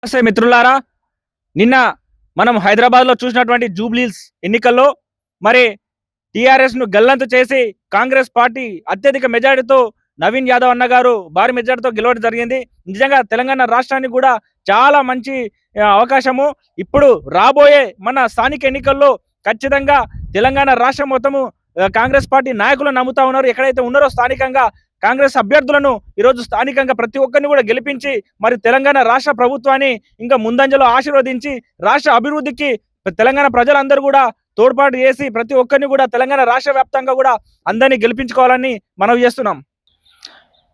నమస్తే మిత్రులారా. నిన్న మనం హైదరాబాద్‌లో చూసినటువంటి జూబ్లీహిల్స్ ఎన్నికల్లో మరి టీఆర్ఎస్‌ను గల్లంతు చేసి కాంగ్రెస్ పార్టీ అత్యధిక మెజారిటీతో నవీన్ యాదవ్ అన్న గారు భారీ మెజారిటీతో గెలవడం జరిగింది. నిజంగా తెలంగాణ రాష్ట్రానికి కూడా చాలా మంచి అవకాశము. ఇప్పుడు రాబోయే మన స్థానిక ఎన్నికల్లో ఖచ్చితంగా తెలంగాణ రాష్ట్రం మొత్తము కాంగ్రెస్ పార్టీ నాయకులు నమ్ముతా ఉన్నారు. ఎక్కడైతే ఉన్నారో స్థానికంగా కాంగ్రెస్ అభ్యర్థులను ఈరోజు స్థానికంగా ప్రతి ఒక్కరిని కూడా గెలిపించి మరి తెలంగాణ రాష్ట్ర ప్రభుత్వాన్ని ఇంకా ముందంజలో ఆశీర్వదించి రాష్ట్ర అభివృద్ధికి తెలంగాణ ప్రజలందరూ కూడా తోడ్పాటు చేసి ప్రతి ఒక్కరిని కూడా తెలంగాణ రాష్ట్ర వ్యాప్తంగా కూడా అందరినీ గెలిపించుకోవాలని మనవి చేస్తున్నాం.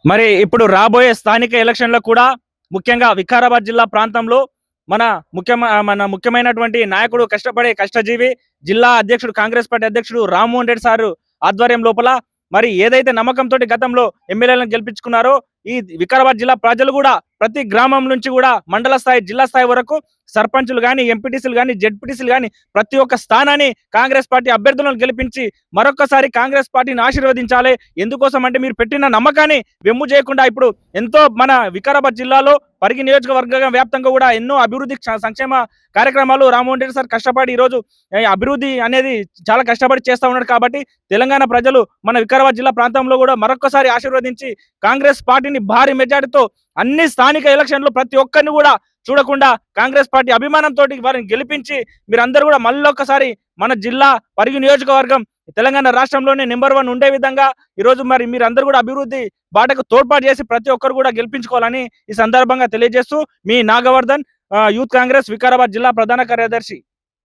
మరి ఇప్పుడు రాబోయే స్థానిక ఎలక్షన్లో కూడా ముఖ్యంగా వికారాబాద్ జిల్లా ప్రాంతంలో మన ముఖ్యమైనటువంటి నాయకుడు, కష్టపడే కష్టజీవి, జిల్లా అధ్యక్షుడు, కాంగ్రెస్ పార్టీ అధ్యక్షుడు రామ్మోహన్ రెడ్డి సారు ఆధ్వర్యం లోపల మరి ఏదైతే నమ్మకంతో గతంలో ఎమ్మెల్యేలను గెలిపించుకున్నారో ఈ వికారాబాద్ జిల్లా ప్రజలు కూడా ప్రతి గ్రామం నుంచి కూడా మండల స్థాయి, జిల్లా స్థాయి వరకు సర్పంచులు కానీ, ఎంపీటీసీలు కానీ, జెడ్పీటీసీలు కానీ ప్రతి ఒక్క స్థానాన్ని కాంగ్రెస్ పార్టీ అభ్యర్థులను గెలిపించి మరొకసారి కాంగ్రెస్ పార్టీని ఆశీర్వదించాలి. ఎందుకోసం అంటే మీరు పెట్టిన నమ్మకాన్ని వెమ్ము చేయకుండా ఇప్పుడు ఎంతో మన వికారాబాద్ జిల్లాలో పరిగి నియోజకవర్గ వ్యాప్తంగా కూడా ఎన్నో అభివృద్ధి సంక్షేమ కార్యక్రమాలు రామ్మోహన్ రెడ్డి సార్ కష్టపడి ఈరోజు అభివృద్ధి అనేది చాలా కష్టపడి చేస్తూ ఉన్నారు. కాబట్టి తెలంగాణ ప్రజలు మన వికారాబాద్ జిల్లా ప్రాంతంలో కూడా మరొకసారి ఆశీర్వదించి కాంగ్రెస్ పార్టీని భారీ మెజార్టీతో అన్ని స్థానిక ఎలక్షన్లు ప్రతి ఒక్కరిని కూడా చూడకుండా కాంగ్రెస్ పార్టీ అభిమానంతో వారిని గెలిపించి మీరందరూ కూడా మళ్ళొక్కసారి మన జిల్లా పరిగి నియోజకవర్గం తెలంగాణ రాష్ట్రంలోనే నెంబర్ 1 ఉండే విధంగా ఈరోజు మరి మీరందరూ కూడా అభివృద్ధి బాటకు తోడ్పాటు చేసి ప్రతి ఒక్కరు కూడా గెలిపించుకోవాలని ఈ సందర్భంగా తెలియజేస్తూ మీ నాగవర్ధన్, యూత్ కాంగ్రెస్ వికారాబాద్ జిల్లా ప్రధాన కార్యదర్శి.